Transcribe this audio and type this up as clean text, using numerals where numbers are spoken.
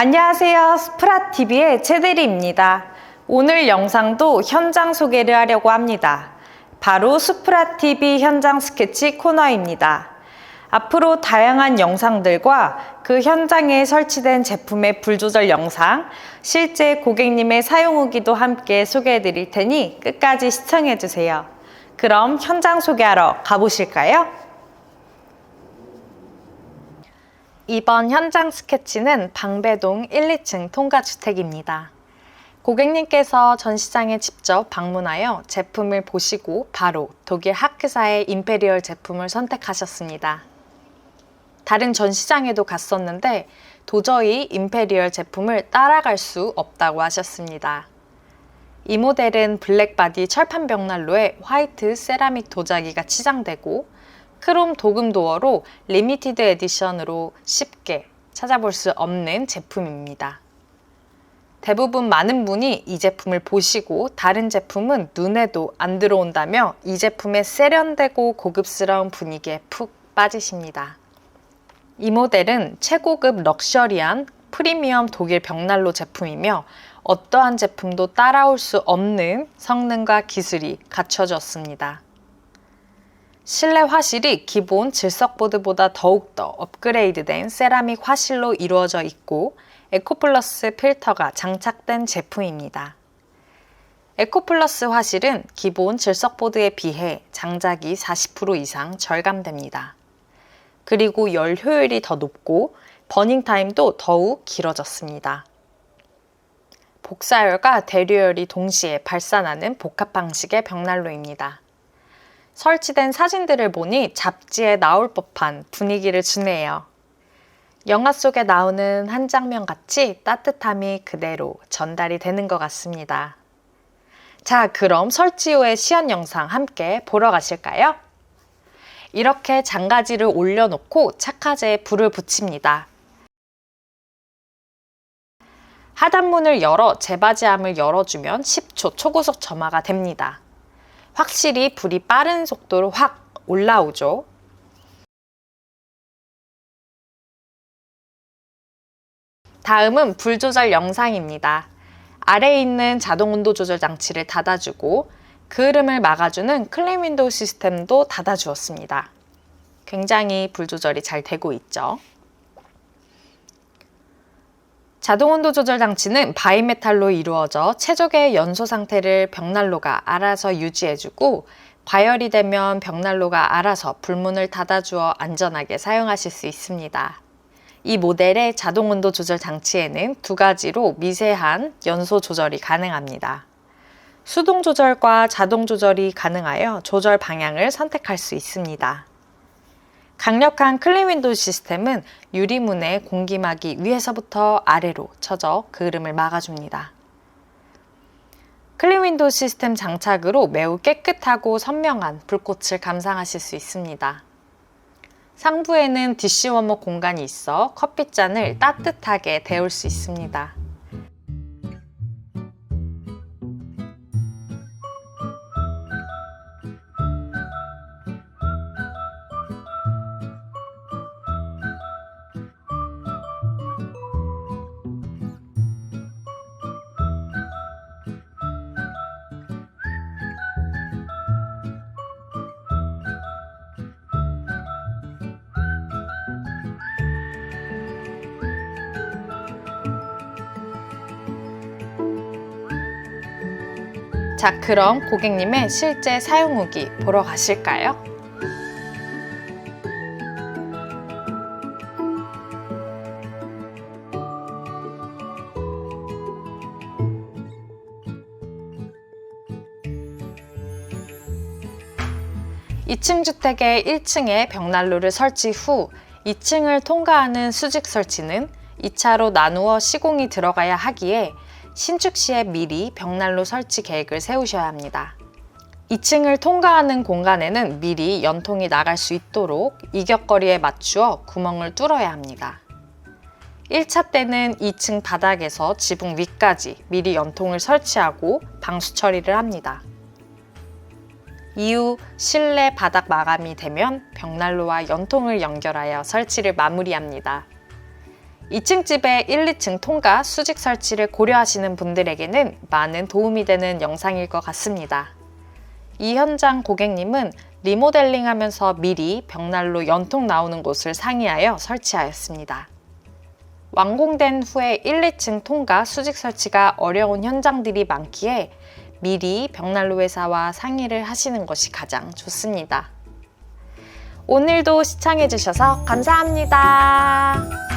안녕하세요. 스프라TV의 최대리입니다. 오늘 영상도 현장 소개를 하려고 합니다. 바로 스프라TV 현장 스케치 코너입니다. 앞으로 다양한 영상들과 그 현장에 설치된 제품의 불 조절 영상, 실제 고객님의 사용 후기도 함께 소개해 드릴 테니 끝까지 시청해 주세요. 그럼 현장 소개하러 가보실까요? 이번 현장 스케치는 방배동 1, 2층 통가주택입니다. 고객님께서 전시장에 직접 방문하여 제품을 보시고 바로 독일 하크사의 임페리얼 제품을 선택하셨습니다. 다른 전시장에도 갔었는데 도저히 임페리얼 제품을 따라갈 수 없다고 하셨습니다. 이 모델은 블랙바디 철판 벽난로에 화이트 세라믹 도자기가 치장되고 크롬 도금 도어로 리미티드 에디션으로 쉽게 찾아볼 수 없는 제품입니다. 대부분 많은 분이 이 제품을 보시고 다른 제품은 눈에도 안 들어온다며 이 제품의 세련되고 고급스러운 분위기에 푹 빠지십니다. 이 모델은 최고급 럭셔리한 프리미엄 독일 벽난로 제품이며 어떠한 제품도 따라올 수 없는 성능과 기술이 갖춰졌습니다. 실내 화실이 기본 질석보드보다 더욱더 업그레이드된 세라믹 화실로 이루어져 있고 에코플러스 필터가 장착된 제품입니다. 에코플러스 화실은 기본 질석보드에 비해 장작이 40% 이상 절감됩니다. 그리고 열 효율이 더 높고 버닝타임도 더욱 길어졌습니다. 복사열과 대류열이 동시에 발산하는 복합 방식의 벽난로입니다. 설치된 사진들을 보니 잡지에 나올 법한 분위기를 주네요. 영화 속에 나오는 한 장면 같이 따뜻함이 그대로 전달이 되는 것 같습니다. 자, 그럼 설치 후의 시연 영상 함께 보러 가실까요? 이렇게 장가지를 올려놓고 착화제에 불을 붙입니다. 하단문을 열어 재바지함을 열어주면 10초 초고속 점화가 됩니다. 확실히 불이 빠른 속도로 확 올라오죠. 다음은 불 조절 영상입니다. 아래에 있는 자동 온도 조절 장치를 닫아주고 그 흐름을 막아주는 클린 윈도우 시스템도 닫아주었습니다. 굉장히 불 조절이 잘 되고 있죠. 자동 온도 조절 장치는 바이메탈로 이루어져 최적의 연소 상태를 벽난로가 알아서 유지해주고 과열이 되면 벽난로가 알아서 불문을 닫아주어 안전하게 사용하실 수 있습니다. 이 모델의 자동 온도 조절 장치에는 두 가지로 미세한 연소 조절이 가능합니다. 수동 조절과 자동 조절이 가능하여 조절 방향을 선택할 수 있습니다. 강력한 클린 윈도우 시스템은 유리문에 공기막이 위에서부터 아래로 쳐져 그 흐름을 막아줍니다. 클린 윈도우 시스템 장착으로 매우 깨끗하고 선명한 불꽃을 감상하실 수 있습니다. 상부에는 디시워머 공간이 있어 커피잔을 따뜻하게 데울 수 있습니다. 자, 그럼 고객님의 실제 사용 후기 보러 가실까요? (2층) 주택의 1층에 벽난로를 설치 후 2층을 통과하는 수직 설치는 2차로 나누어 시공이 들어가야 하기에 신축 시에 미리 벽난로 설치 계획을 세우셔야 합니다. 2층을 통과하는 공간에는 미리 연통이 나갈 수 있도록 이격거리에 맞추어 구멍을 뚫어야 합니다. 1차 때는 2층 바닥에서 지붕 위까지 미리 연통을 설치하고 방수 처리를 합니다. 이후 실내 바닥 마감이 되면 벽난로와 연통을 연결하여 설치를 마무리합니다. 2층 집의 1, 2층 통과 수직 설치를 고려하시는 분들에게는 많은 도움이 되는 영상일 것 같습니다. 이 현장 고객님은 리모델링하면서 미리 벽난로 연통 나오는 곳을 상의하여 설치하였습니다. 완공된 후에 1, 2층 통과 수직 설치가 어려운 현장들이 많기에 미리 벽난로 회사와 상의를 하시는 것이 가장 좋습니다. 오늘도 시청해주셔서 감사합니다.